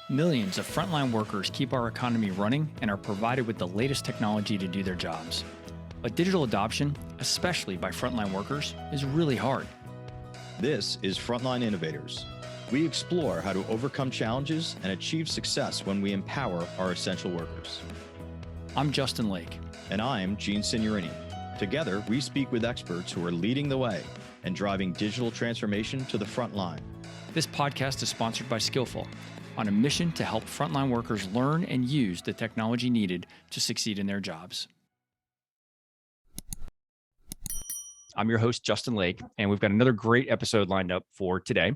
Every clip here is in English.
Millions of frontline workers keep our economy running and are provided with the latest technology to do their jobs. But digital adoption, especially by frontline workers, is really hard. This is Frontline Innovators. We explore how to overcome challenges and achieve success when we empower our essential workers. I'm Justin Lake. And I'm Gene Signorini. Together, we speak with experts who are leading the way and driving digital transformation to the front line. This podcast is sponsored by Skillful, on a mission to help frontline workers learn and use the technology needed to succeed in their jobs. I'm your host, Justin Lake, and we've got another great episode lined up for today.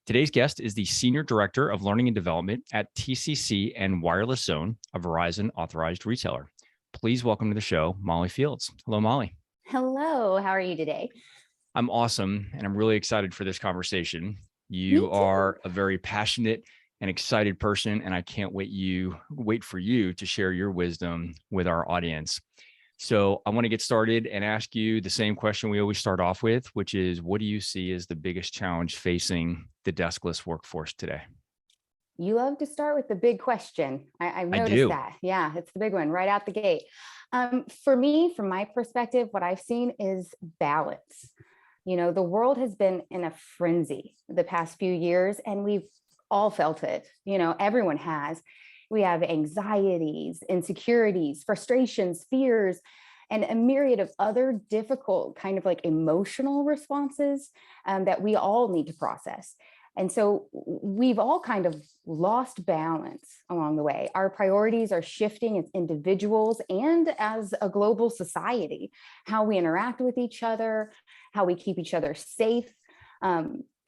Today's guest is the Senior Director of Learning and Development at TCC and Wireless Zone, a Verizon Authorized Retailer. Please welcome to the show, Molly Fields. Hello, Molly. Hello, how are you today? I'm awesome, and I'm really excited for this conversation. You are a very passionate and excited person, and I can't wait for you to share your wisdom with our audience. So I want to get started and ask you the same question we always start off with, which is, what do you see as the biggest challenge facing the deskless workforce today? You love to start with the big question. I've noticed that. Yeah, it's the big one right out the gate. For me, from my perspective, what I've seen is balance. You know, the world has been in a frenzy the past few years, and we've all felt it. You know, everyone has. We have anxieties, insecurities, frustrations, fears, and a myriad of other difficult kind of like emotional responses that we all need to process. And so we've all kind of lost balance along the way. Our priorities are shifting as individuals and as a global society, how we interact with each other, how we keep each other safe.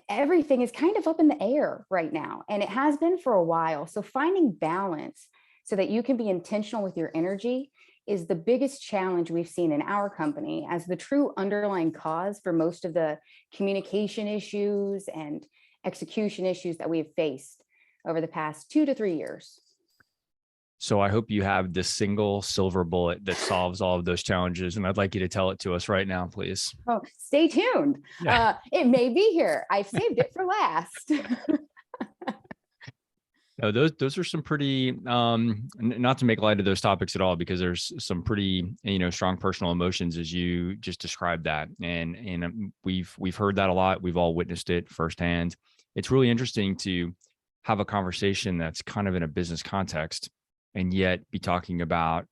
Everything is kind of up in the air right now, and it has been for a while. So finding balance so that you can be intentional with your energy is the biggest challenge we've seen in our company as the true underlying cause for most of the communication issues and execution issues that we've faced over the past 2 to 3 years. So I hope you have the single silver bullet that solves all of those challenges. And I'd like you to tell it to us right now, please. Oh, stay tuned. Yeah. It may be here. I've saved it for last. No, those are some pretty, not to make light of those topics at all, because there's some pretty, strong personal emotions as you just described that. And we've heard that a lot. We've all witnessed it firsthand. It's really interesting to have a conversation that's kind of in a business context and yet be talking about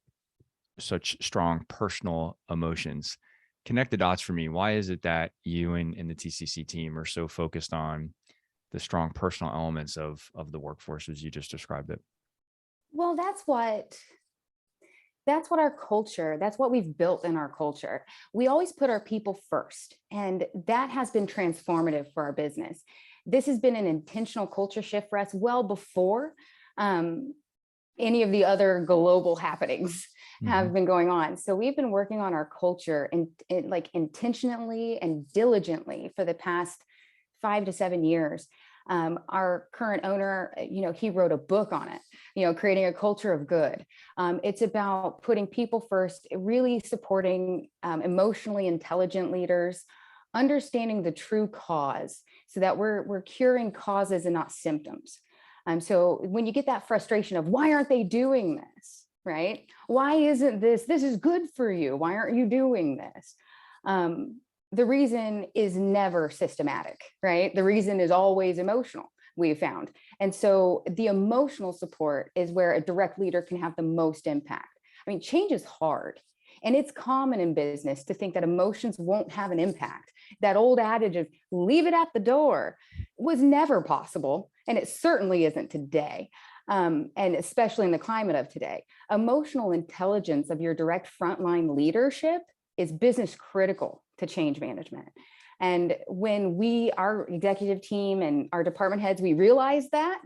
such strong personal emotions. Connect the dots for me. Why is it that you and the TCC team are so focused on the strong personal elements of the workforce as you just described it? Well, that's what our culture, that's what we've built in our culture. We always put our people first, and that has been transformative for our business. This has been an intentional culture shift for us well before any of the other global happenings have been going on. So we've been working on our culture and like intentionally and diligently for the past 5 to 7 years. Our current owner, he wrote a book on it, creating a culture of good. It's about putting people first, really supporting emotionally intelligent leaders, understanding the true cause so that we're curing causes and not symptoms. So when you get that frustration of why aren't they doing this, right? Why isn't this is good for you. Why aren't you doing this? The reason is never systematic, right? The reason is always emotional, we've found. And so the emotional support is where a direct leader can have the most impact. I mean, change is hard. And it's common in business to think that emotions won't have an impact. That old adage of leave it at the door was never possible. And it certainly isn't today. And especially in the climate of today. Emotional intelligence of your direct frontline leadership is business critical to change management. And when our executive team and our department heads, we realized that,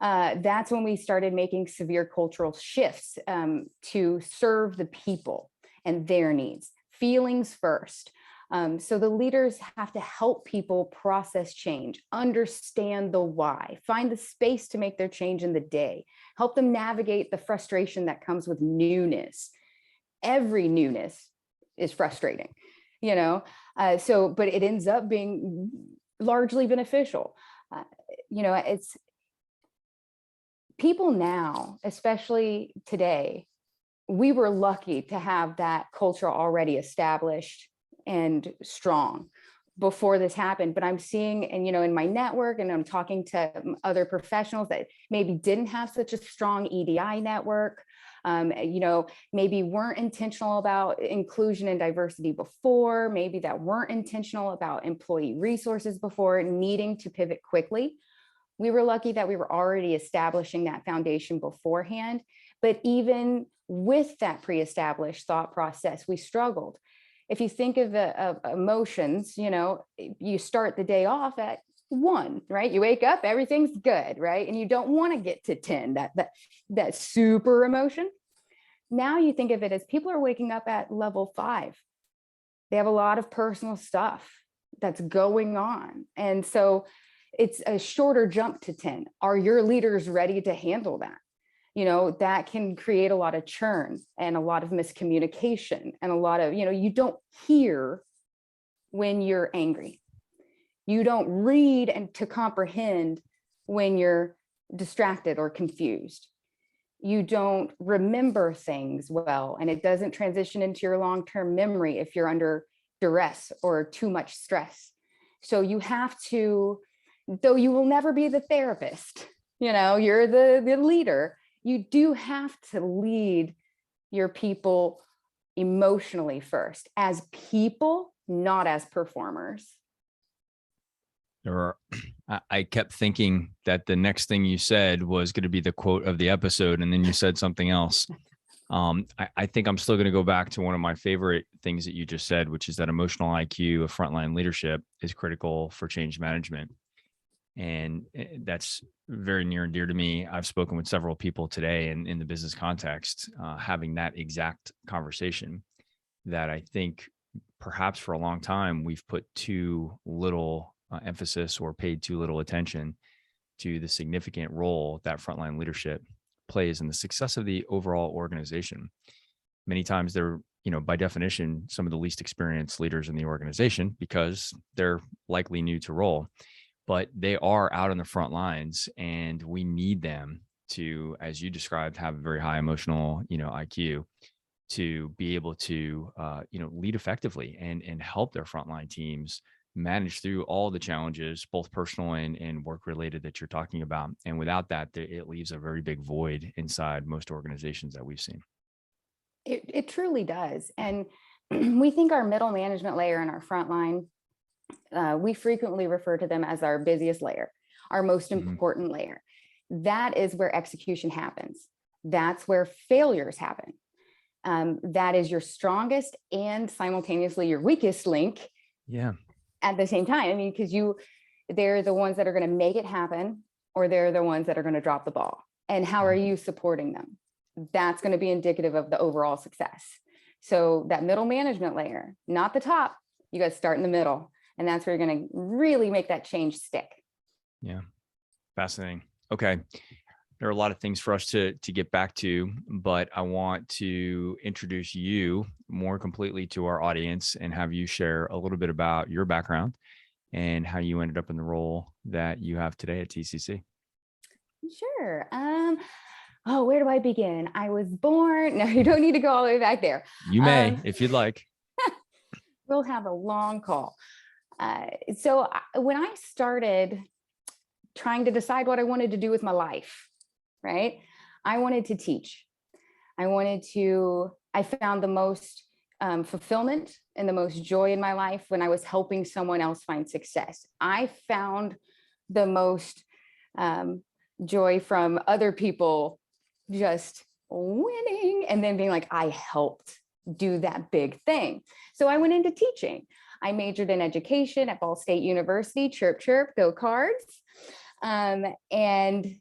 that's when we started making severe cultural shifts to serve the people and their needs, feelings first. So the leaders have to help people process change, understand the why, find the space to make their change in the day, help them navigate the frustration that comes with newness. Every newness is frustrating, but it ends up being largely beneficial. It's people now, especially today, we were lucky to have that culture already established and strong before this happened. But I'm seeing, and in my network, and I'm talking to other professionals that maybe didn't have such a strong EDI network, maybe weren't intentional about inclusion and diversity before, maybe that weren't intentional about employee resources before, needing to pivot quickly. We were lucky that we were already establishing that foundation beforehand. But even with that pre-established thought process, we struggled. If you think of emotions, you start the day off at 1, right? You wake up, everything's good, right? And you don't want to get to 10, that super emotion. Now you think of it as people are waking up at level 5. They have a lot of personal stuff that's going on. And so it's a shorter jump to 10. Are your leaders ready to handle that? That can create a lot of churn and a lot of miscommunication and a lot of, you don't hear when you're angry. You don't read and to comprehend when you're distracted or confused. You don't remember things well, and it doesn't transition into your long-term memory if you're under duress or too much stress. So you have to, though you will never be the therapist, you're the leader, you do have to lead your people emotionally first, as people, not as performers. I kept thinking that the next thing you said was going to be the quote of the episode, and then you said something else. I think I'm still going to go back to one of my favorite things that you just said, which is that emotional IQ of frontline leadership is critical for change management. And that's very near and dear to me. I've spoken with several people today in the business context, having that exact conversation, that I think perhaps for a long time, we've put too little emphasis or paid too little attention to the significant role that frontline leadership plays in the success of the overall organization. Many times they're, by definition, some of the least experienced leaders in the organization because they're likely new to role. But they are out on the front lines, and we need them to, as you described, have a very high emotional, IQ to be able to, lead effectively and help their frontline teams manage through all the challenges, both personal and work related, that you're talking about. And without that, it leaves a very big void inside most organizations that we've seen. It truly does. And we think our middle management layer and our frontline, we frequently refer to them as our busiest layer, our most important layer. That is where execution happens. That's where failures happen. That is your strongest and simultaneously your weakest link. Yeah. At the same time, because they're the ones that are going to make it happen, or they're the ones that are going to drop the ball. And how are you supporting them? That's going to be indicative of the overall success. So that middle management layer, not the top, you got to start in the middle. And that's where you're going to really make that change stick. Yeah. Fascinating. Okay. There are a lot of things for us to get back to, but I want to introduce you more completely to our audience and have you share a little bit about your background and how you ended up in the role that you have today at TCC. Sure. Where do I begin? I was born. No, you don't need to go all the way back there. You may, if you'd like. We'll have a long call. So when I started trying to decide what I wanted to do with my life, right? I wanted to teach. I found the most fulfillment and the most joy in my life when I was helping someone else find success. I found the most joy from other people just winning and then being like, I helped do that big thing. So I went into teaching. I majored in education at Ball State University, chirp, chirp, go Cards. And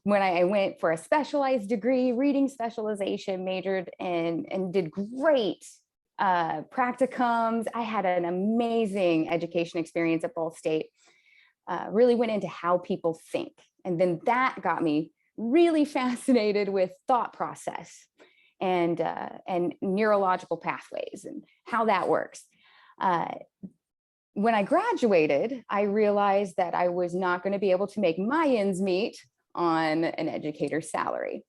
when I went for a specialized degree, reading specialization, majored in and did great practicums. I had an amazing education experience at Ball State, really went into how people think. And then that got me really fascinated with thought process and neurological pathways and how that works. When I graduated, I realized that I was not going to be able to make my ends meet on an educator's salary.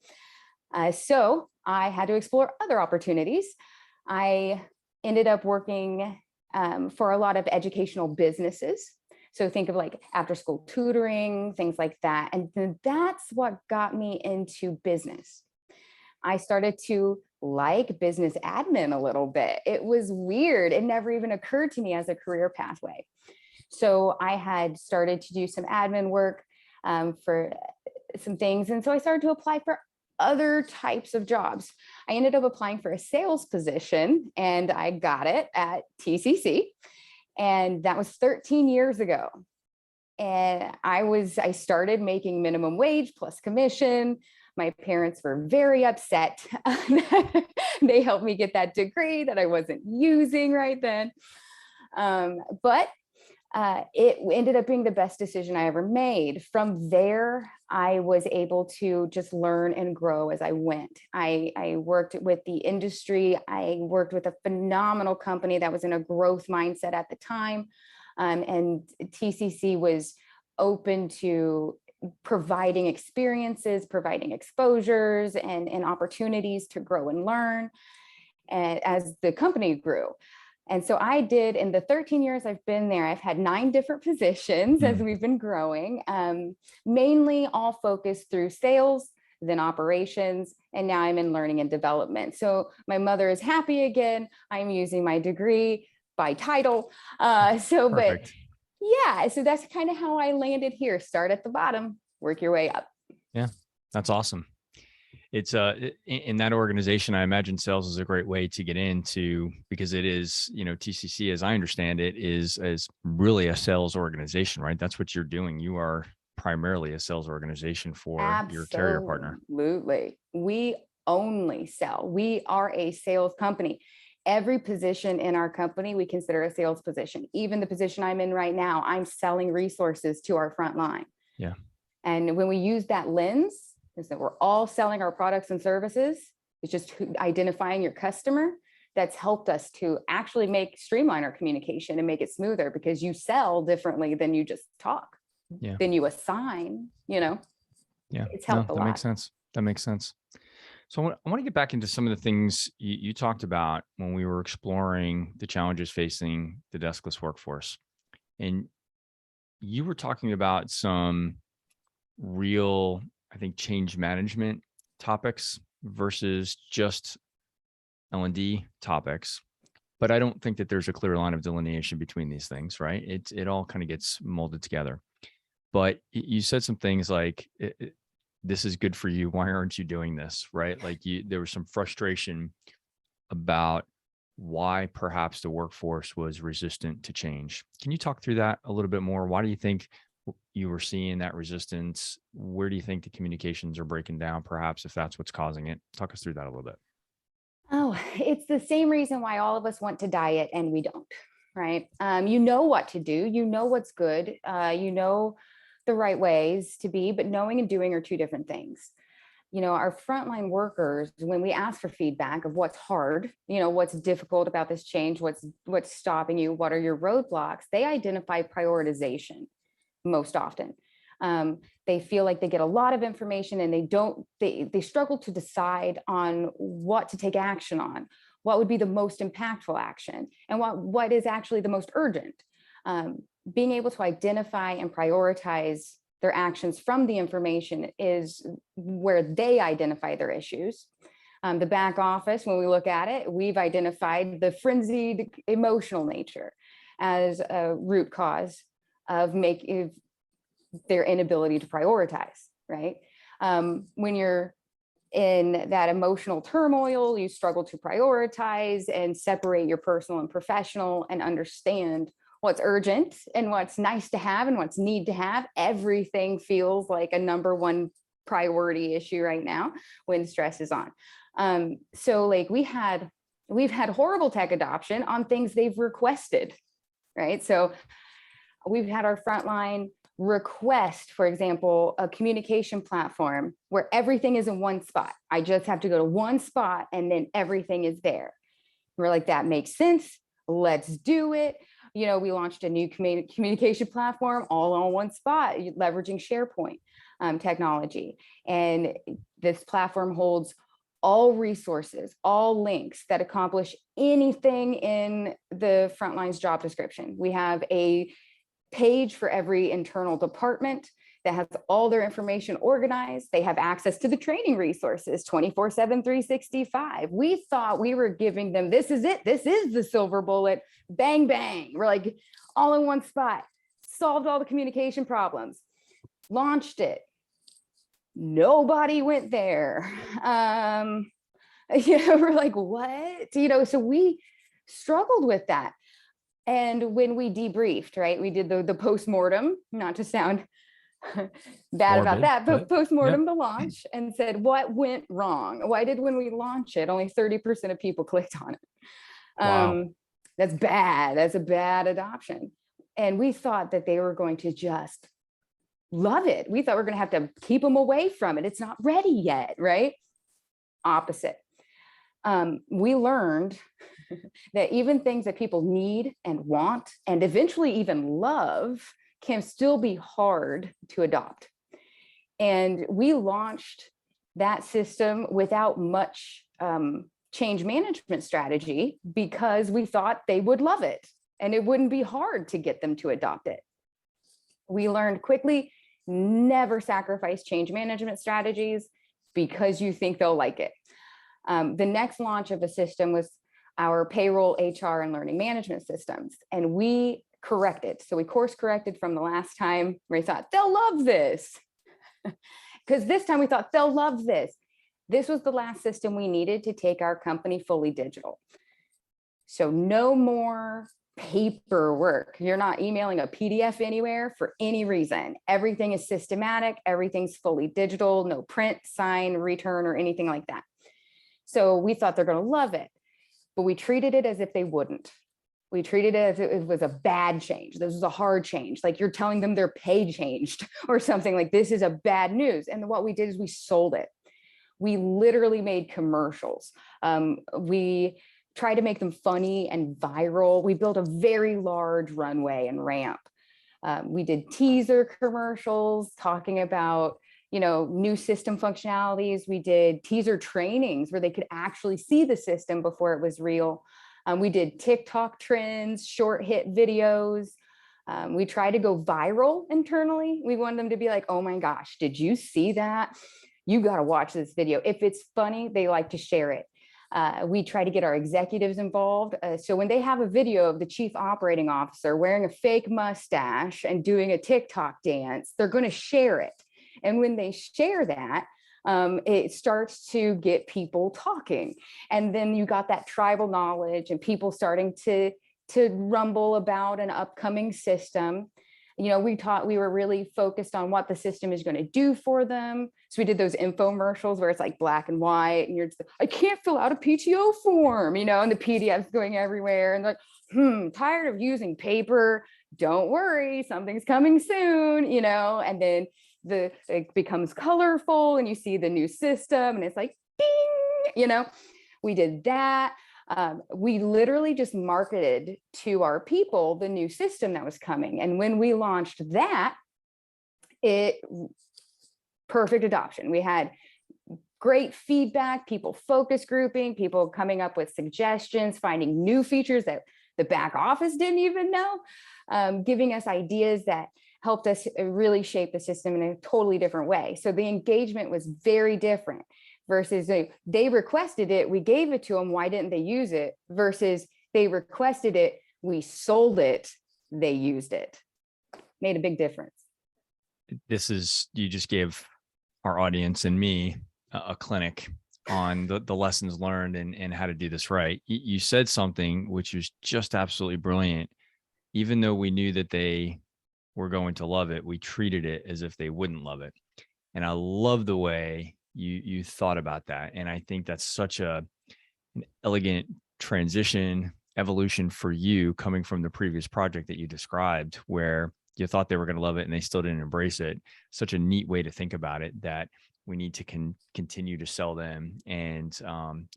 So I had to explore other opportunities. I ended up working for a lot of educational businesses. So think of like after school tutoring, things like that. And then that's what got me into business. I started to like business admin a little bit. It was weird. It never even occurred to me as a career pathway. So I had started to do some admin work for some things. And so I started to apply for other types of jobs. I ended up applying for a sales position and I got it at TCC. And that was 13 years ago. And I started making minimum wage plus commission. My parents were very upset. They helped me get that degree that I wasn't using right then. But it ended up being the best decision I ever made. From there, I was able to just learn and grow as I went. I worked with the industry. I worked with a phenomenal company that was in a growth mindset at the time. And TCC was open to providing experiences, providing exposures and opportunities to grow and learn as the company grew. And so I did, in the 13 years I've been there, I've had 9 different positions as we've been growing, mainly all focused through sales, then operations, and now I'm in learning and development. So my mother is happy again. I'm using my degree by title. But yeah, so that's kind of how I landed here. Start at the bottom, work your way up. Yeah, that's awesome. It's in that organization, I imagine sales is a great way to get into, because it is, TCC, as I understand it, is really a sales organization, right? That's what you're doing. You are primarily a sales organization for your carrier partner. Absolutely. We only sell. We are a sales company. Every position in our company, we consider a sales position. Even the position I'm in right now, I'm selling resources to our front line. Yeah. And when we use that lens, is that we're all selling our products and services. It's just identifying your customer. That's helped us to actually streamline our communication and make it smoother, because you sell differently than you just talk. Yeah. Then you assign, Yeah. It's helped a lot. That makes sense. So I want to get back into some of the things you talked about when we were exploring the challenges facing the deskless workforce. And you were talking about some real, I think, change management topics versus just L&D topics. But I don't think that there's a clear line of delineation between these things, right? It all kind of gets molded together. But you said some things like, this is good for you. Why aren't you doing this? Right? Like there was some frustration about why perhaps the workforce was resistant to change. Can you talk through that a little bit more? Why do you think you were seeing that resistance? Where do you think the communications are breaking down, perhaps, if that's what's causing it? Talk us through that a little bit. Oh, it's the same reason why all of us want to diet and we don't, right? You know what to do. You know what's good. You know the right ways to be, but knowing and doing are two different things. Our frontline workers, when we ask for feedback of what's hard, what's difficult about this change, what's stopping you, what are your roadblocks, they identify prioritization most often. They feel like they get a lot of information and they struggle to decide on what to take action on, what would be the most impactful action, and what is actually the most urgent. Being able to identify and prioritize their actions from the information is where they identify their issues. The back office, when we look at it, we've identified the frenzied emotional nature as a root cause of their inability to prioritize, right? When you're in that emotional turmoil, you struggle to prioritize and separate your personal and professional and understand what's urgent and what's nice to have and what's need to have. Everything feels like a number one priority issue right now when stress is on. So like we've had horrible tech adoption on things they've requested, right? So we've had our frontline request, for example, a communication platform where everything is in one spot. I just have to go to one spot and then everything is there. We're like, that makes sense. Let's do it. We launched a new communication platform all on one spot, leveraging SharePoint. technology. And this platform holds all resources, all links that accomplish anything in the Frontline's job description. We have a page for every internal department that has all their information organized. They have access to the training resources 24/7, 365. We thought we were giving them, this is it. This is the silver bullet, bang, bang. We're like all in one spot, solved all the communication problems, launched it. Nobody went there. We're like, what? So we struggled with that. And when we debriefed, right, we did the postmortem, not to sound bad about that, but postmortem the launch, and said, what went wrong? Why did, when we launch it, only 30% of people clicked on it? Wow. That's bad. That's a bad adoption. And we thought that they were going to just love it. We thought we were going to have to keep them away from it. It's not ready yet, right? Opposite. We learned that even things that people need and want and eventually even love can still be hard to adopt. And we launched that system without much change management strategy because we thought they would love it and it wouldn't be hard to get them to adopt it. We learned quickly, never sacrifice change management strategies because you think they'll like it. The next launch of a system was our payroll, HR, and learning management systems. And we corrected. So we course corrected from the last time where we thought they'll love this. Because this time we thought they'll love this. This was the last system we needed to take our company fully digital. So no more paperwork. You're not emailing a PDF anywhere for any reason. Everything is systematic. Everything's fully digital, no print, sign, return, or anything like that. So we thought they're going to love it, but we treated it as if they wouldn't. We treated it as if it was a bad change. This was a hard change. Like you're telling them their pay changed or something, like this is a bad news. And what we did is we sold it. We literally made commercials. We tried to make them funny and viral. We built a very large runway and ramp. We did teaser commercials talking about, new system functionalities. We did teaser trainings where they could actually see the system before it was real. We did TikTok trends, short hit videos. We tried to go viral internally. We wanted them to be like, oh my gosh, did you see that? You got to watch this video. If it's funny, they like to share it. We try to get our executives involved. So when they have a video of the chief operating officer wearing a fake mustache and doing a TikTok dance, they're going to share it. And when they share that, it starts to get people talking. And then you got that tribal knowledge and people starting to rumble about an upcoming system. We were really focused on what the system is going to do for them. So we did those infomercials where it's like black and white and you're just like, I can't fill out a PTO form, and the PDF's going everywhere. And like, tired of using paper. Don't worry, something's coming soon, and then it becomes colorful and you see the new system and it's like, ding, we did that. We literally just marketed to our people the new system that was coming. And when we launched that, perfect adoption. We had great feedback, people focus grouping, people coming up with suggestions, finding new features that the back office didn't even know, giving us ideas that helped us really shape the system in a totally different way. So the engagement was very different versus they requested it, we gave it to them, why didn't they use it? Versus they requested it, we sold it, they used it. Made a big difference. You just gave our audience and me a clinic on the lessons learned and how to do this right. You said something which was just absolutely brilliant. Even though we knew that they were going to love it, we treated it as if they wouldn't love it. And I love the way you thought about that. And I think that's such an elegant evolution for you coming from the previous project that you described, where you thought they were going to love it and they still didn't embrace it. Such a neat way to think about it, that we need to continue to sell them and,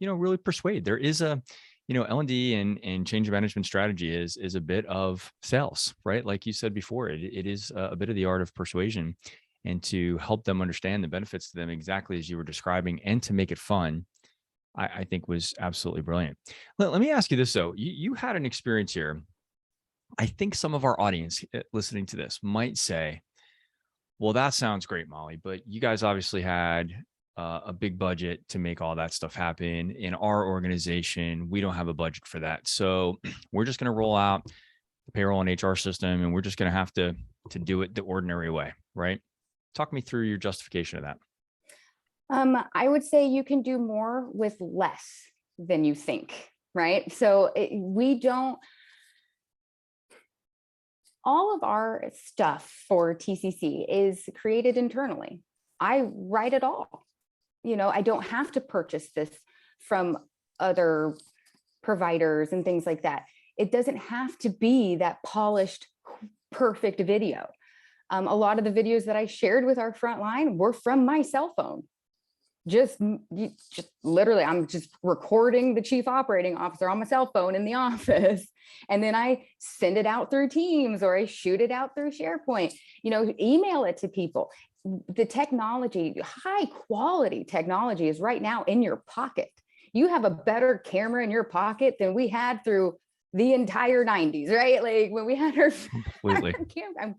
really persuade. There is a, L&D and change management strategy is a bit of sales, right? Like you said before, it is a bit of the art of persuasion. and to help them understand the benefits to them exactly as you were describing, and to make it fun, I think was absolutely brilliant. Let me ask you this though. You had an experience here. I think some of our audience listening to this might say, well, that sounds great, Molly, but you guys obviously had a big budget to make all that stuff happen. In our organization, we don't have a budget for that. So we're just going to roll out the payroll and HR system, and we're just going to have to do it the ordinary way, right? Talk me through your justification of that. I would say you can do more with less than you think, right? So all of our stuff for TCC is created internally. I write it all. I don't have to purchase this from other providers and things like that. It doesn't have to be that polished, perfect video. A lot of the videos that I shared with our frontline were from my cell phone. Just literally, I'm just recording the chief operating officer on my cell phone in the office. And then I send it out through Teams, or I shoot it out through SharePoint, email it to people. The technology, high quality technology, is right now in your pocket. You have a better camera in your pocket than we had through the entire 90s, right? Like when we had our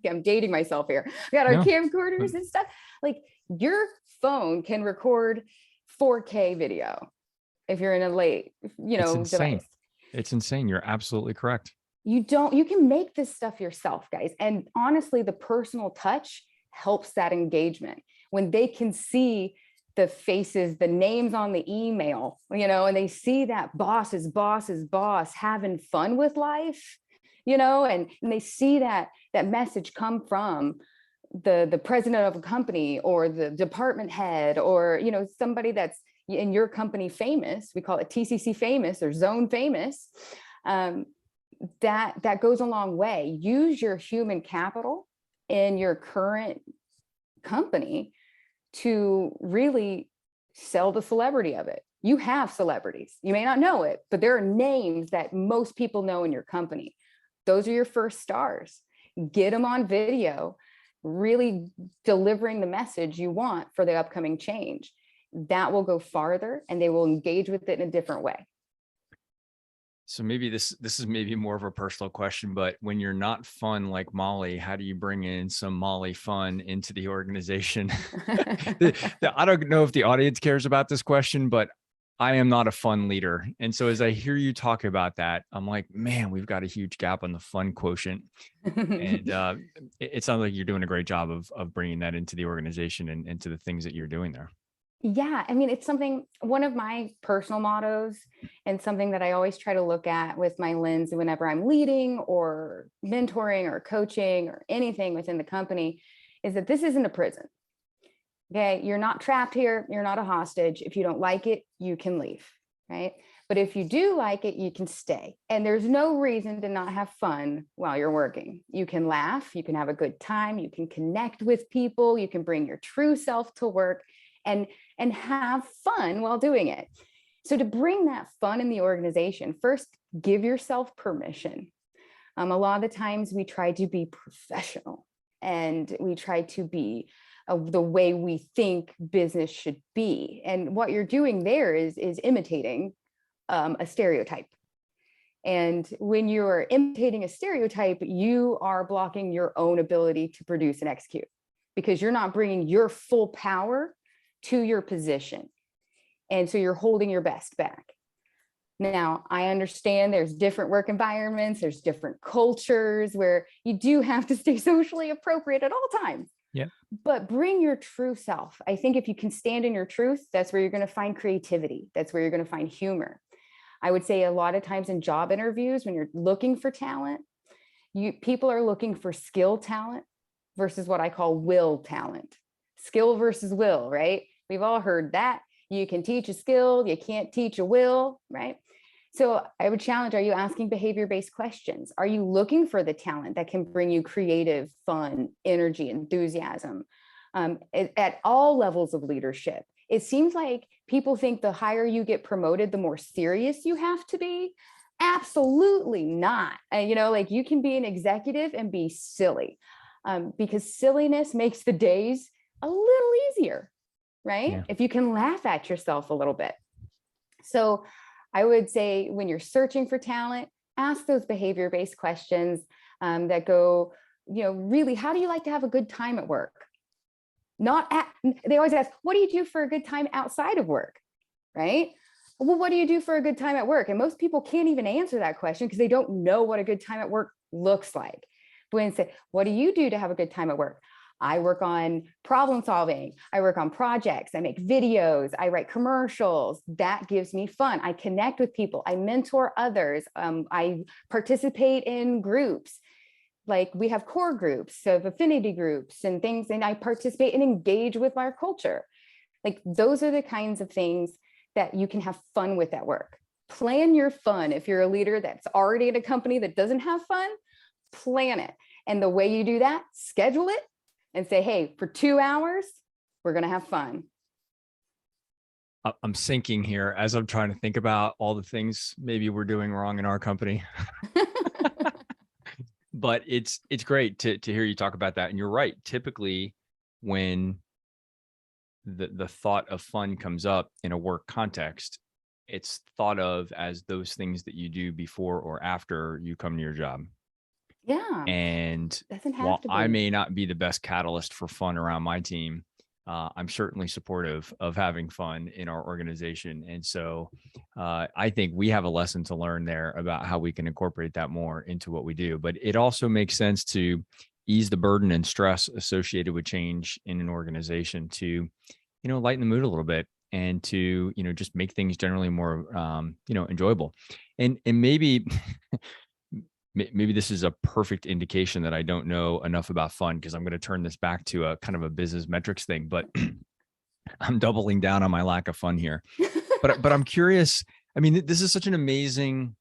I'm dating myself here. We had our camcorders and stuff. Like your phone can record 4K video if you're in a late, device. It's insane. You're absolutely correct. You can make this stuff yourself, guys. And honestly, the personal touch helps that engagement when they can see the faces, the names on the email, and they see that boss's boss having fun with life, and they see that message come from the president of a company, or the department head, or, somebody that's in your company famous. We call it TCC famous or zone famous. That goes a long way. Use your human capital in your current company to really sell the celebrity of it. You have celebrities. You may not know it, but there are names that most people know in your company. Those are your first stars. Get them on video, really delivering the message you want for the upcoming change. That will go farther, and they will engage with it in a different way. So maybe this is maybe more of a personal question, but when you're not fun like Molly, how do you bring in some Molly fun into the organization? I don't know if the audience cares about this question, but I am not a fun leader. And so as I hear you talk about that, I'm like, man, we've got a huge gap on the fun quotient. And it sounds like you're doing a great job of bringing that into the organization and into the things that you're doing there. Yeah, I mean, it's one of my personal mottos, and something that I always try to look at with my lens whenever I'm leading or mentoring or coaching or anything within the company, is that this isn't a prison. Okay, you're not trapped here. You're not a hostage. If you don't like it, you can leave, right? But if you do like it, you can stay. And there's no reason to not have fun while you're working. You can laugh, you can have a good time, you can connect with people, you can bring your true self to work and have fun while doing it. So to bring that fun in the organization, first, give yourself permission. A lot of the times we try to be professional, and we try to be the way we think business should be. And what you're doing there is imitating a stereotype. And when you're imitating a stereotype, you are blocking your own ability to produce and execute, because you're not bringing your full power to your position. And so you're holding your best back. Now, I understand there's different work environments, there's different cultures where you do have to stay socially appropriate at all times. Yeah. But bring your true self. I think if you can stand in your truth, that's where you're going to find creativity. That's where you're going to find humor. I would say a lot of times in job interviews, when you're looking for talent, people are looking for skill talent versus what I call will talent. Skill versus will, right? We've all heard that. You can teach a skill, you can't teach a will, right? So I would challenge, are you asking behavior-based questions? Are you looking for the talent that can bring you creative, fun, energy, enthusiasm at all levels of leadership? It seems like people think the higher you get promoted, the more serious you have to be. Absolutely not. You can be an executive and be silly, because silliness makes the days a little easier, right? Yeah. If you can laugh at yourself a little bit. So I would say when you're searching for talent, ask those behavior-based questions that go, really, how do you like to have a good time at work? They always ask, what do you do for a good time outside of work, right? Well, what do you do for a good time at work? And most people can't even answer that question because they don't know what a good time at work looks like. But when they say, what do you do to have a good time at work? I work on problem solving. I work on projects. I make videos. I write commercials. That gives me fun. I connect with people. I mentor others. I participate in groups. Like we have core groups of affinity groups and things, and I participate and engage with our culture. Like those are the kinds of things that you can have fun with at work. Plan your fun. If you're a leader that's already in a company that doesn't have fun, plan it. And the way you do that, schedule it and say, hey, for 2 hours, we're going to have fun. I'm sinking here as I'm trying to think about all the things maybe we're doing wrong in our company. But it's great to hear you talk about that. And you're right. Typically, when the thought of fun comes up in a work context, it's thought of as those things that you do before or after you come to your job. Yeah. And while I may not be the best catalyst for fun around my team, I'm certainly supportive of having fun in our organization. And so I think we have a lesson to learn there about how we can incorporate that more into what we do. But it also makes sense to ease the burden and stress associated with change in an organization to, lighten the mood a little bit and to, just make things generally more, enjoyable. And maybe maybe this is a perfect indication that I don't know enough about fun, because I'm going to turn this back to a kind of a business metrics thing, but I'm doubling down on my lack of fun here. But I'm curious. I mean, this is such an amazing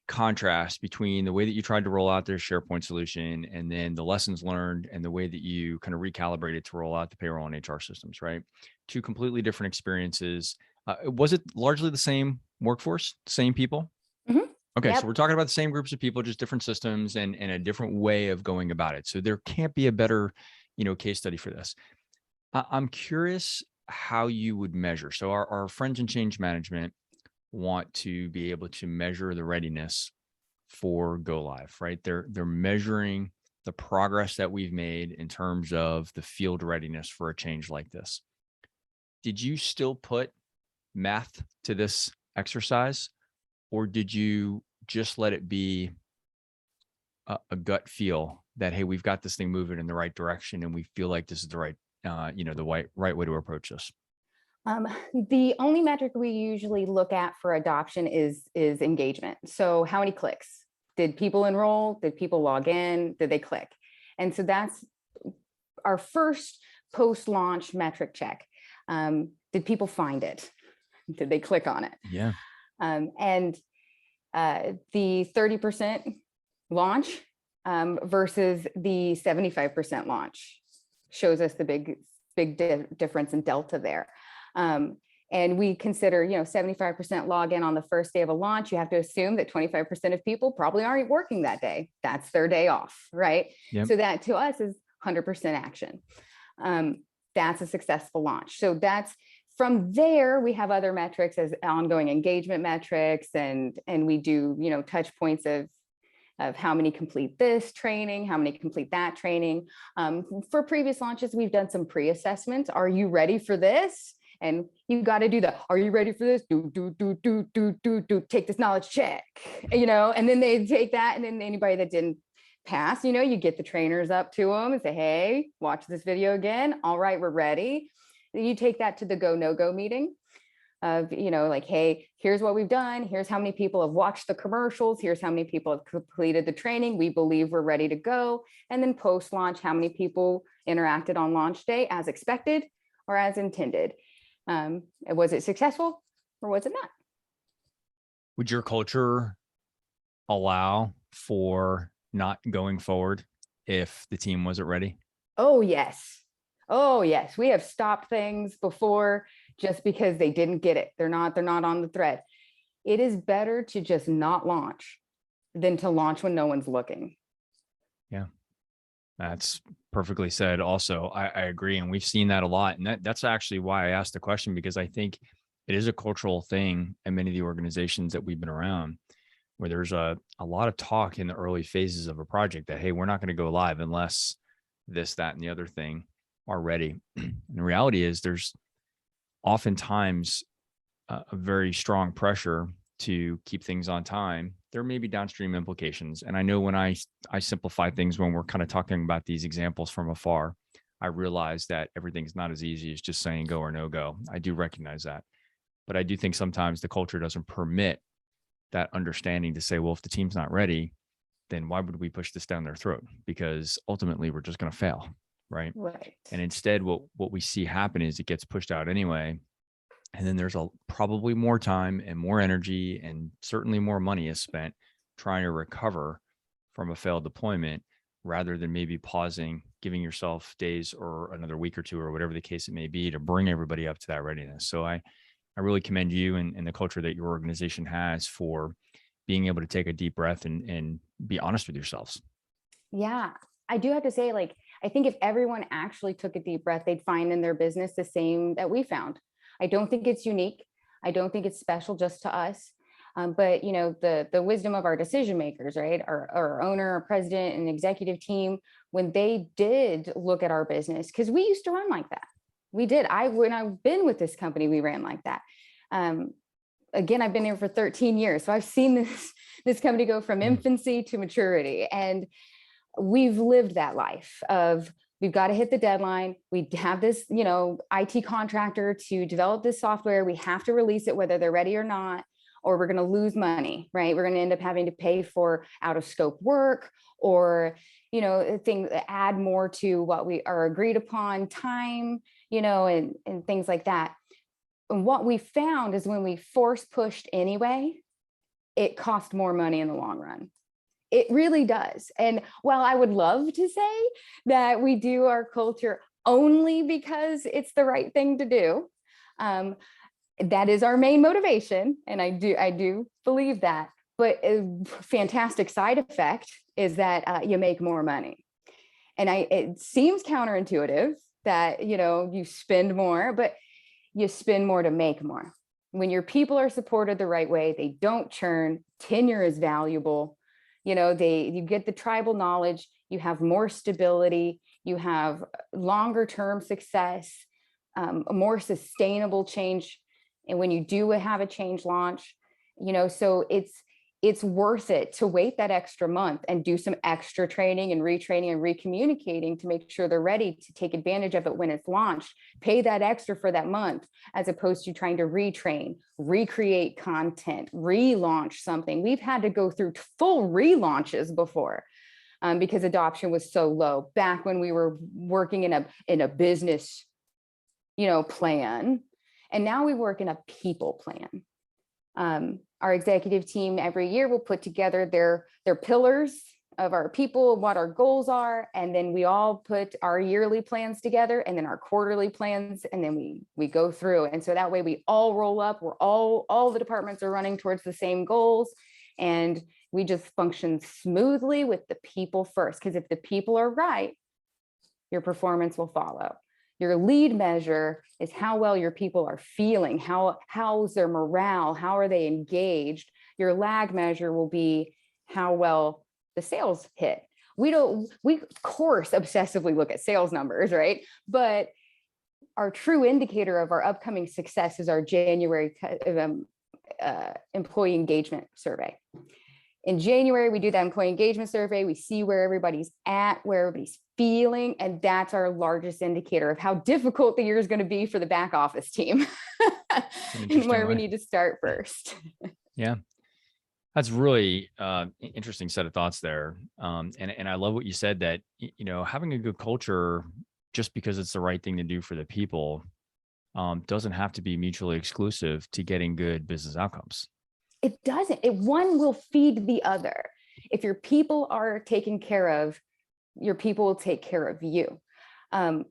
contrast between the way that you tried to roll out their SharePoint solution and then the lessons learned and the way that you kind of recalibrated to roll out the payroll and HR systems, right? Two completely different experiences. Was it largely the same workforce, same people? Mm-hmm. Okay, yep. So we're talking about the same groups of people, just different systems and a different way of going about it. So there can't be a better, case study for this. I'm curious how you would measure. So our friends in change management want to be able to measure the readiness for go live, right? They're measuring the progress that we've made in terms of the field readiness for a change like this. Did you still put math to this exercise, or did you just let it be a gut feel that, hey, we've got this thing moving in the right direction and we feel like this is the right, the right way to approach this? The only metric we usually look at for adoption is engagement. So how many clicks? Did people enroll? Did people log in? Did they click? And so that's our first post-launch metric check. Did people find it? Did they click on it? Yeah. And the 30% launch versus the 75% launch shows us the big difference in delta there. And we consider, 75% login on the first day of a launch. You have to assume that 25% of people probably aren't working that day. That's their day off, right? Yep. So that to us is 100% action. That's a successful launch. So that's from there, we have other metrics as ongoing engagement metrics, and we do, touch points of how many complete this training, how many complete that training. For previous launches, we've done some pre-assessments. Are you ready for this? And you got to do the, are you ready for this? Do, take this knowledge check, and then they take that. And then anybody that didn't pass, you get the trainers up to them and say, hey, watch this video again. All right, we're ready. Then you take that to the go, no go meeting of, like, hey, here's what we've done. Here's how many people have watched the commercials. Here's how many people have completed the training. We believe we're ready to go. And then post-launch, how many people interacted on launch day as expected or as intended. Was it successful or was it not? Would your culture allow for not going forward if the team wasn't ready? Oh, yes. Oh, yes. We have stopped things before just because they didn't get it. They're not on the thread. It is better to just not launch than to launch when no one's looking. Yeah. That's Perfectly said. Also, I agree. And we've seen that a lot. And that's actually why I asked the question, because I think it is a cultural thing in many of the organizations that we've been around, where there's a lot of talk in the early phases of a project that, hey, we're not going to go live unless this, that, and the other thing are ready. And the reality is there's oftentimes a very strong pressure to keep things on time. There may be downstream implications. And I know when I simplify things, when we're kind of talking about these examples from afar, I realize that everything's not as easy as just saying go or no go. I do recognize that. But I do think sometimes the culture doesn't permit that understanding to say, well, if the team's not ready, then why would we push this down their throat? Because ultimately we're just going to fail. Right. Right. And instead, what we see happen is it gets pushed out anyway. And then there's probably more time and more energy and certainly more money is spent trying to recover from a failed deployment, rather than maybe pausing, giving yourself days or another week or two or whatever the case it may be to bring everybody up to that readiness. So I really commend you and the culture that your organization has for being able to take a deep breath and be honest with yourselves. Yeah, I do have to say, like, I think if everyone actually took a deep breath, they'd find in their business the same that we found. I don't think it's unique. I don't think it's special just to us. But you know, the wisdom of our decision makers, right? Our owner, our president, and executive team, when they did look at our business, because we used to run like that. We did. When I've been with this company, we ran like that. Again, I've been here for 13 years, so I've seen this company go from infancy to maturity, and we've lived that life of, we've got to hit the deadline. We have this, you know, IT contractor to develop this software. We have to release it whether they're ready or not, or we're going to lose money, right? We're going to end up having to pay for out of scope work, or, you know, things that add more to what we are agreed upon time, you know, and things like that. And what we found is when we force pushed anyway, it cost more money in the long run. It really does. And while I would love to say that we do our culture only because it's the right thing to do, that is our main motivation. And I do believe that. But a fantastic side effect is that you make more money. And it seems counterintuitive that, you know, you spend more, but you spend more to make more. When your people are supported the right way, they don't churn, tenure is valuable. You know, you get the tribal knowledge, you have more stability, you have longer term success, a more sustainable change. And when you do have a change launch, you know, so it's worth it to wait that extra month and do some extra training and retraining and recommunicating to make sure they're ready to take advantage of it when it's launched. Pay that extra for that month, as opposed to trying to retrain, recreate content, relaunch something. We've had to go through full relaunches before because adoption was so low back when we were working in a business, you know, plan. And now we work in a people plan. Our executive team every year will put together their pillars of our people, what our goals are, and then we all put our yearly plans together, and then our quarterly plans, and then we go through. And so that way we all roll up. We're all the departments are running towards the same goals, and we just function smoothly with the people first. Because if the people are right, your performance will follow. Your lead measure is how well your people are feeling, how's their morale, how are they engaged. Your lag measure will be how well the sales hit. We of course obsessively look at sales numbers, right? But our true indicator of our upcoming success is our January employee engagement survey. In January, we do that employee engagement survey. We see where everybody's at, where everybody's feeling, and that's our largest indicator of how difficult the year is going to be for the back office team and where we need to start first. Yeah, that's really interesting set of thoughts there. And I love what you said, that, you know, having a good culture, just because it's the right thing to do for the people, doesn't have to be mutually exclusive to getting good business outcomes. It doesn't. One will feed the other. If your people are taken care of, your people will take care of you.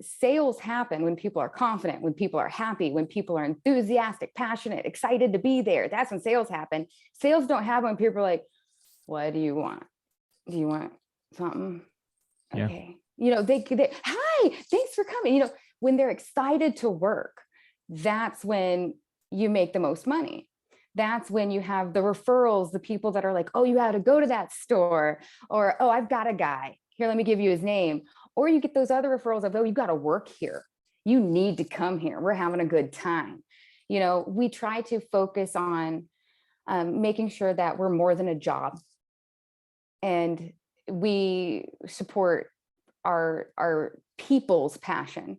Sales happen when people are confident, when people are happy, when people are enthusiastic, passionate, excited to be there. That's when sales happen. Sales don't happen when people are like, what do you want? Do you want something? Yeah. Okay. hi, thanks for coming. When they're excited to work, that's when you make the most money. That's when you have the referrals, the people that are like, oh, you had to go to that store, or, oh, I've got a guy here, let me give you his name. Or you get those other referrals of, oh, you've got to work here. You need to come here. We're having a good time. We try to focus on making sure that we're more than a job, and we support our people's passion.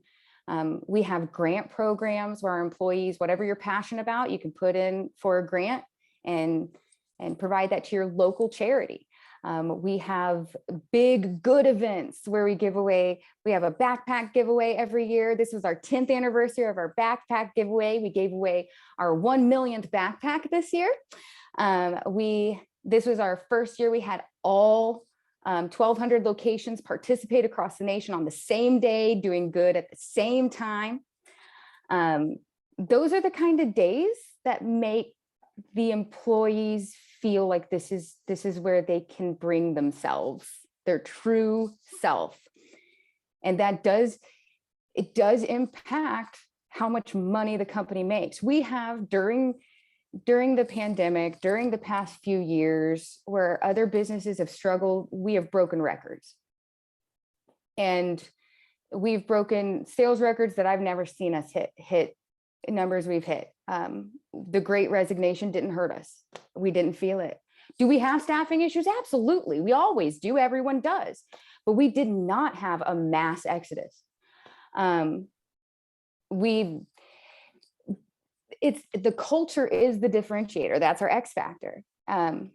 We have grant programs where our employees, whatever you're passionate about, you can put in for a grant and provide that to your local charity. We have big good events where we have a backpack giveaway every year. This was our 10th anniversary of our backpack giveaway. We gave away our 1 millionth backpack this year. This was our first year we had all 1,200 locations participate across the nation on the same day, doing good at the same time. Those are the kind of days that make the employees feel like this is where they can bring themselves, their true self. And it does impact how much money the company makes. We have during the pandemic, during the past few years, where other businesses have struggled, we have broken records. And we've broken sales records that I've never seen us hit numbers we've hit. The Great Resignation didn't hurt us. We didn't feel it. Do we have staffing issues? Absolutely. We always do. Everyone does. But we did not have a mass exodus. The culture is the differentiator. That's our X factor. And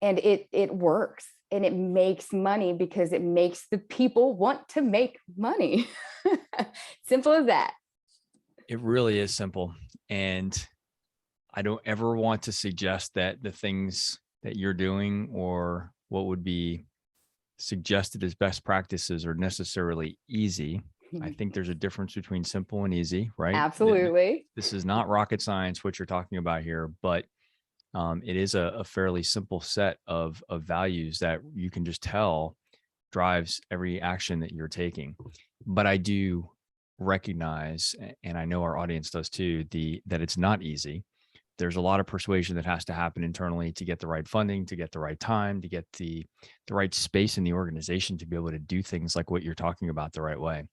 it works, and it makes money because it makes the people want to make money. Simple as that. It really is simple. And I don't ever want to suggest that the things that you're doing or what would be suggested as best practices are necessarily easy. I think there's a difference between simple and easy, right? Absolutely. This is not rocket science, what you're talking about here, but it is a fairly simple set of values that you can just tell drives every action that you're taking. But I do recognize, and I know our audience does too, that it's not easy. There's a lot of persuasion that has to happen internally to get the right funding, to get the right time, to get the right space in the organization to be able to do things like what you're talking about the right way.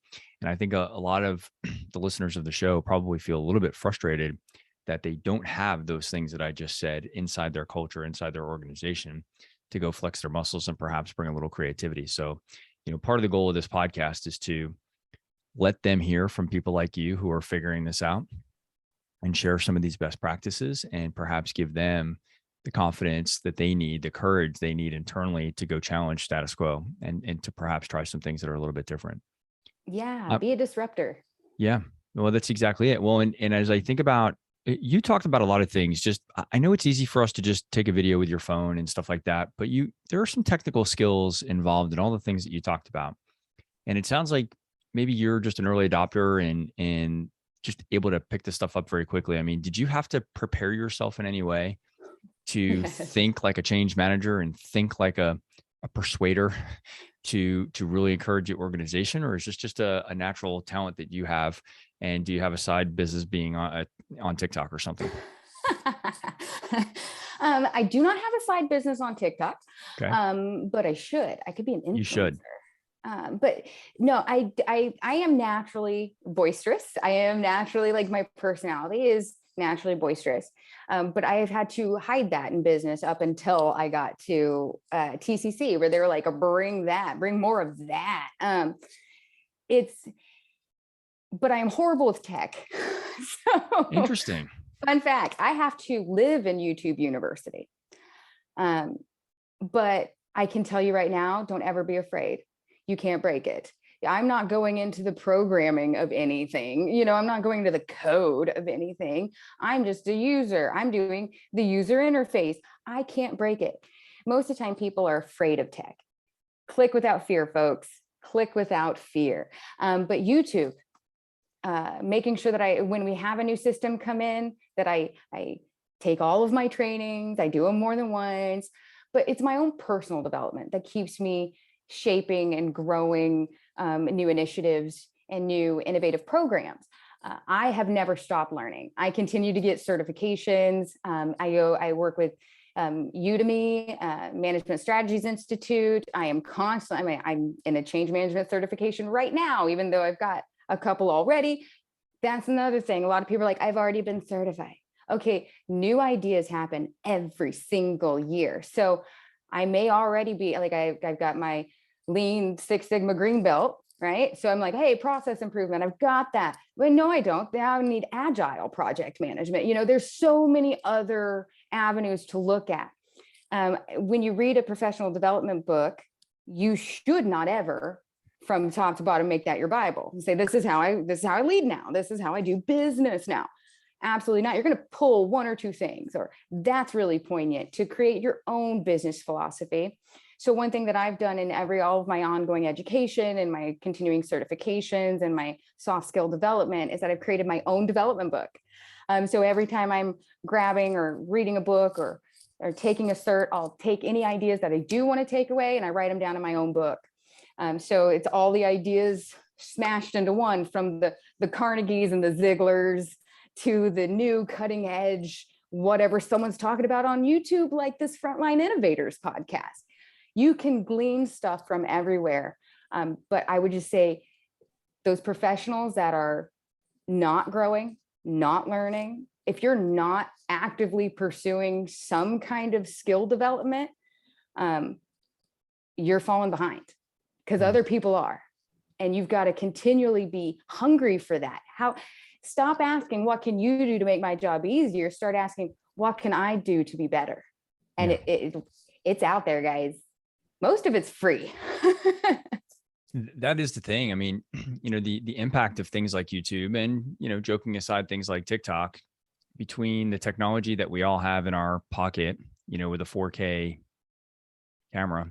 And I think a lot of the listeners of the show probably feel a little bit frustrated that they don't have those things that I just said inside their culture, inside their organization, to go flex their muscles and perhaps bring a little creativity. So, part of the goal of this podcast is to let them hear from people like you who are figuring this out and share some of these best practices, and perhaps give them the confidence that they need, the courage they need internally to go challenge status quo and to perhaps try some things that are a little bit different. Yeah. Be a disruptor. Yeah. Well, that's exactly it. Well, and as I think about, you talked about a lot of things. Just, I know it's easy for us to just take a video with your phone and stuff like that, but there are some technical skills involved in all the things that you talked about. And it sounds like maybe you're just an early adopter and just able to pick this stuff up very quickly. I mean, did you have to prepare yourself in any way to think like a change manager and think like a persuader to really encourage your organization? Or is this just a natural talent that you have? And do you have a side business being on TikTok or something? I do not have a side business on TikTok, okay. But I should. I could be an influencer. You should. But no, I am naturally boisterous. I am naturally, like, my personality is naturally boisterous. But I have had to hide that in business up until I got to TCC, where they were like, bring more of that. But I am horrible with tech. So, interesting. Fun fact, I have to live in YouTube University. But I can tell you right now, don't ever be afraid. You can't break it. I'm not going into the programming of anything. I'm not going to the code of anything. I'm just a user. I'm doing the user interface. I can't break it. Most of the time, people are afraid of tech. Click without fear, folks. Click without fear. But YouTube, making sure that when we have a new system come in, that I take all of my trainings, I do them more than once, but it's my own personal development that keeps me shaping and growing new initiatives and new innovative programs. I have never stopped learning. I continue to get certifications. I work with Udemy, Management Strategies Institute. I am constantly, I'm in a change management certification right now, even though I've got a couple already. That's another thing. A lot of people are like, I've already been certified. Okay, new ideas happen every single year. So I may already be like, I've got my Lean Six Sigma green belt, right? So I'm like, hey, process improvement, I've got that. But no, I don't. Now I need agile project management. There's so many other avenues to look at. When you read a professional development book, you should not ever, from top to bottom, make that your Bible and say, this is how I lead now. This is how I do business now. Absolutely not. You're going to pull one or two things, or that's really poignant, to create your own business philosophy. So one thing that I've done in all of my ongoing education and my continuing certifications and my soft skill development is that I've created my own development book. So every time I'm grabbing or reading a book or taking a cert, I'll take any ideas that I do want to take away and I write them down in my own book. So it's all the ideas smashed into one, from the Carnegies and the Ziglers to the new cutting edge, whatever someone's talking about on YouTube, like this Frontline Innovators podcast. You can glean stuff from everywhere. But I would just say those professionals that are not growing, not learning, if you're not actively pursuing some kind of skill development, you're falling behind, because other people are. And you've got to continually be hungry for that. Stop asking, what can you do to make my job easier? Start asking, what can I do to be better? And it's out there, guys. Most of it's free. That is the thing. I mean, the impact of things like YouTube and, joking aside, things like TikTok, between the technology that we all have in our pocket, with a 4K camera,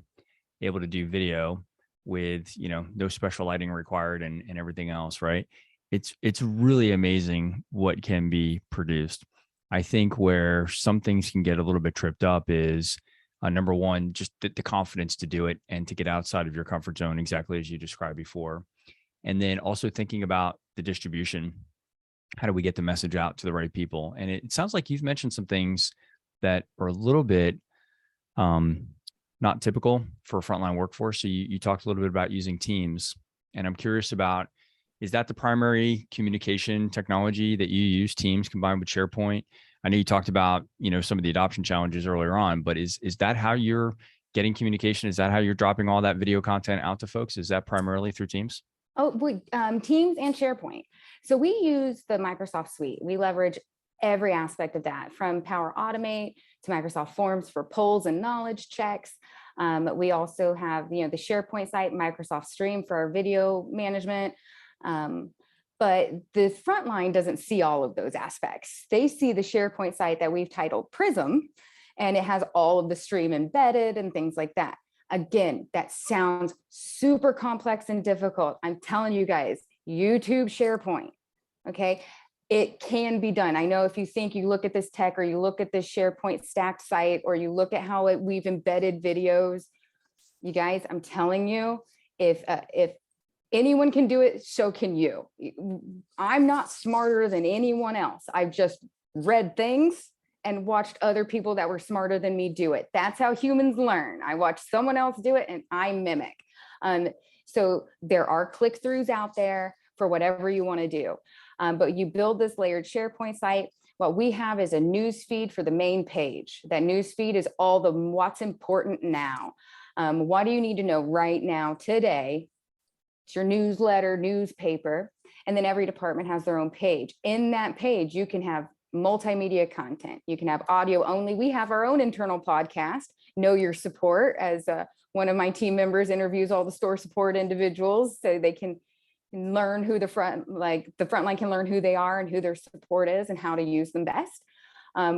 able to do video with, no special lighting required and everything else, right? It's really amazing what can be produced. I think where some things can get a little bit tripped up is number one, just the confidence to do it and to get outside of your comfort zone, exactly as you described before. And then also thinking about the distribution. How do we get the message out to the right people? And it sounds like you've mentioned some things that are a little bit not typical for a frontline workforce. So you talked a little bit about using Teams, and I'm curious about, is that the primary communication technology that you use, Teams combined with SharePoint? I know you talked about, some of the adoption challenges earlier on, but is that how you're getting communication? Is that how you're dropping all that video content out to folks? Is that primarily through Teams? Oh, Teams and SharePoint. So we use the Microsoft suite. We leverage every aspect of that, from Power Automate to Microsoft Forms for polls and knowledge checks. We also have, the SharePoint site, Microsoft Stream for our video management. But the frontline doesn't see all of those aspects. They see the SharePoint site that we've titled Prism, and it has all of the stream embedded and things like that. Again, that sounds super complex and difficult. I'm telling you guys, YouTube SharePoint, okay? It can be done. I know if you think you look at this tech, or you look at this SharePoint stacked site, or you look at how we've embedded videos, you guys, I'm telling you, if anyone can do it, so can you. I'm not smarter than anyone else. I've just read things and watched other people that were smarter than me do it. That's how humans learn. I watch someone else do it and I mimic. So there are click-throughs out there for whatever you want to do. But you build this layered SharePoint site. What we have is a news feed for the main page. That news feed is all the what's important now. What do you need to know right now, today? It's your newsletter, newspaper, and then every department has their own page. In that page, you can have multimedia content. You can have audio only. We have our own internal podcast, Know Your Support, as one of my team members interviews all the store support individuals so they can learn who the frontline can learn who they are and who their support is and how to use them best.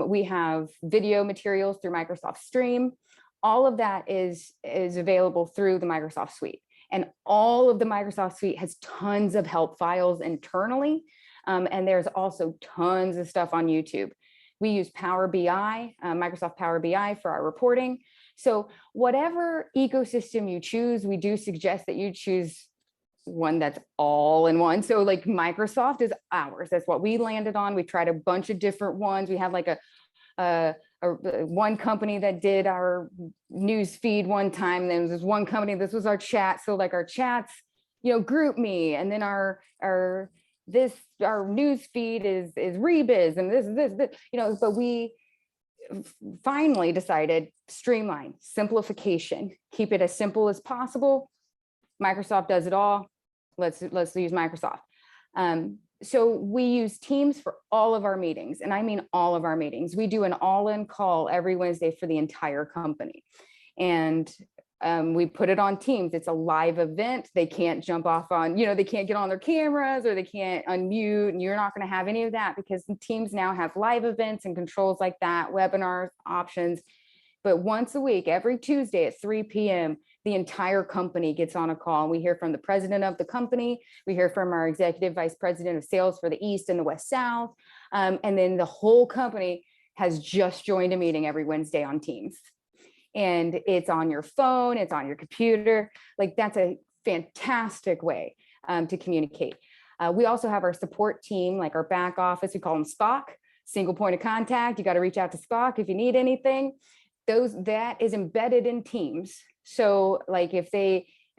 We have video materials through Microsoft Stream. All of that is available through the Microsoft Suite. And all of the Microsoft Suite has tons of help files internally. And there's also tons of stuff on YouTube. We use Power BI, Microsoft Power BI for our reporting. So whatever ecosystem you choose, we do suggest that you choose one that's all in one. So like Microsoft is ours. That's what we landed on. We tried a bunch of different ones. We had like one company that did our news feed one time. Then there's one company, this was our chat. So like our chats, group me, and then our news feed is Rebiz, and this, but we finally decided streamline, simplification, keep it as simple as possible. Microsoft does it all. Let's use Microsoft. So we use Teams for all of our meetings, and I mean all of our meetings. We do an all-in call every Wednesday for the entire company, and we put it on Teams. It's a live event. They can't jump off on, they can't get on their cameras, or they can't unmute, and you're not going to have any of that, because Teams now has live events and controls like that, webinar options. But once a week, every Tuesday at 3 p.m., the entire company gets on a call. We hear from the president of the company. We hear from our executive vice president of sales for the East and the West South. And then the whole company has just joined a meeting every Wednesday on Teams. And it's on your phone, it's on your computer. Like, that's a fantastic way to communicate. We also have our support team, like our back office, we call them SPOC, single point of contact. You got to reach out to SPOC if you need anything. That is embedded in Teams. So like if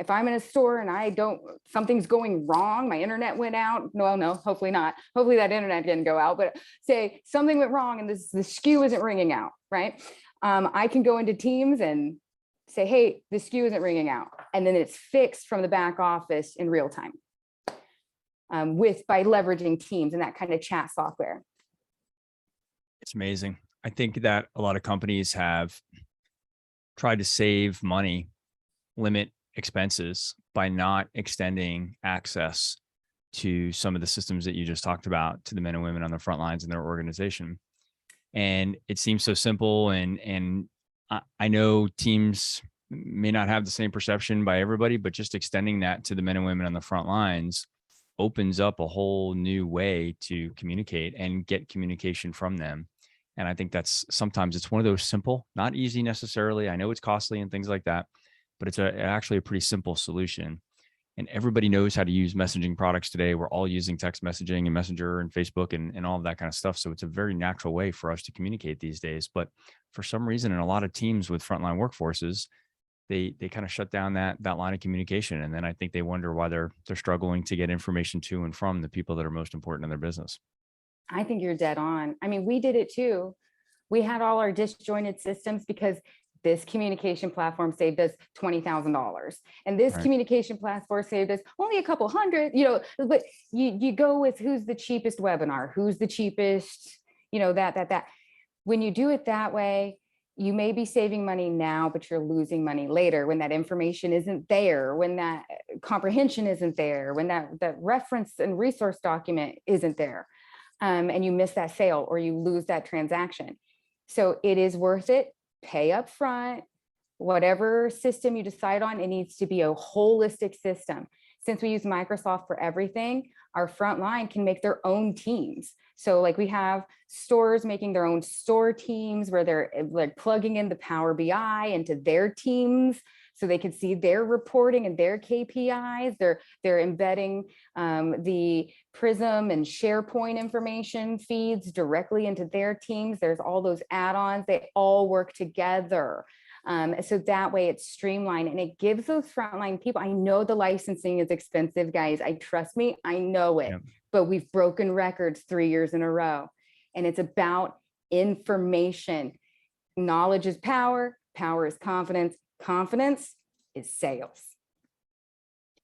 I'm in a store and something's going wrong, my internet went out. No, hopefully not. Hopefully that internet didn't go out, but say something went wrong and the SKU isn't ringing out, right? I can go into Teams and say, hey, the SKU isn't ringing out. And then it's fixed from the back office in real time by leveraging Teams and that kind of chat software. It's amazing. I think that a lot of companies have tried to save money, limit expenses by not extending access to some of the systems that you just talked about to the men and women on the front lines in their organization. And it seems so simple. And I know teams may not have the same perception by everybody, but just extending that to the men and women on the front lines opens up a whole new way to communicate and get communication from them. And I think sometimes it's one of those simple, not easy necessarily. I know it's costly and things like that, but it's actually a pretty simple solution. And everybody knows how to use messaging products today. We're all using text messaging and Messenger and Facebook and all of that kind of stuff. So it's a very natural way for us to communicate these days. But for some reason, in a lot of teams with frontline workforces, they kind of shut down that line of communication. And then I think they wonder why they're struggling to get information to and from the people that are most important in their business. I think you're dead on. I mean, we did it too. We had all our disjointed systems because this communication platform saved us $20,000. And this communication platform saved us only a couple hundred, but you go with who's the cheapest webinar, who's the cheapest, that. When you do it that way, you may be saving money now, but you're losing money later when that information isn't there, when that comprehension isn't there, when that reference and resource document isn't there. And you miss that sale or you lose that transaction. So it is worth it. Pay up front. Whatever system you decide on, it needs to be a holistic system. Since we use Microsoft for everything, our frontline can make their own teams. So like we have stores making their own store teams where they're like plugging in the Power BI into their teams so they can see their reporting and their KPIs. They're embedding the Prism and SharePoint information feeds directly into their teams. There's all those add-ons. They all work together. So that way it's streamlined and it gives those frontline people, I know the licensing is expensive, guys. Trust me, I know it, but we've broken records 3 years in a row. And it's about information. Knowledge is power. Power is confidence. Confidence is sales.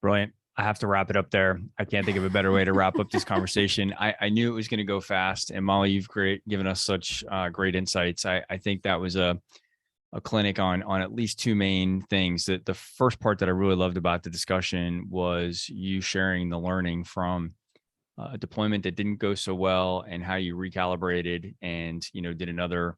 Brilliant. I have to wrap it up there. I can't think of a better way to wrap up this conversation. I knew it was going to go fast. And Molly, you've given us such great insights. I think that was a clinic on at least two main things. That the first part that I really loved about the discussion was you sharing the learning from a deployment that didn't go so well and how you recalibrated and, did another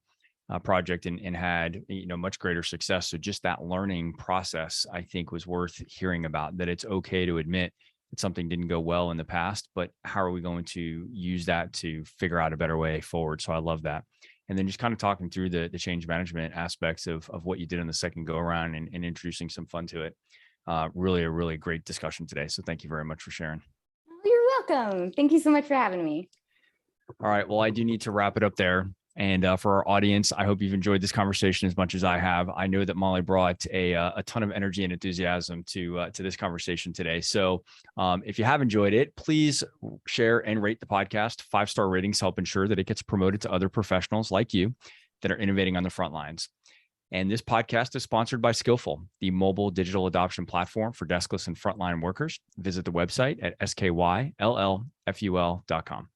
project and had, much greater success. So just that learning process, I think, was worth hearing about, that it's okay to admit that something didn't go well in the past, but how are we going to use that to figure out a better way forward? So I love that. And then just kind of talking through the change management aspects of what you did in the second go around and introducing some fun to it. Really a really great discussion today. So thank you very much for sharing. You're welcome. Thank you so much for having me. All right. Well, I do need to wrap it up there. And for our audience, I hope you've enjoyed this conversation as much as I have. I know that Molly brought a ton of energy and enthusiasm to this conversation today. So if you have enjoyed it, please share and rate the podcast. 5-star ratings help ensure that it gets promoted to other professionals like you that are innovating on the front lines. And this podcast is sponsored by Skillful, the mobile digital adoption platform for deskless and frontline workers. Visit the website at skyllful.com.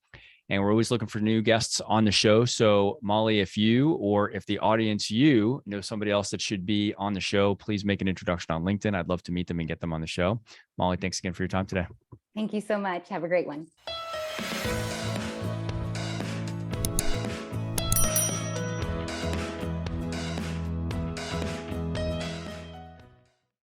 And we're always looking for new guests on the show. So Molly, if you, or if the audience, you know somebody else that should be on the show, please make an introduction on LinkedIn. I'd love to meet them and get them on the show. Molly, thanks again for your time today. Thank you so much. Have a great one.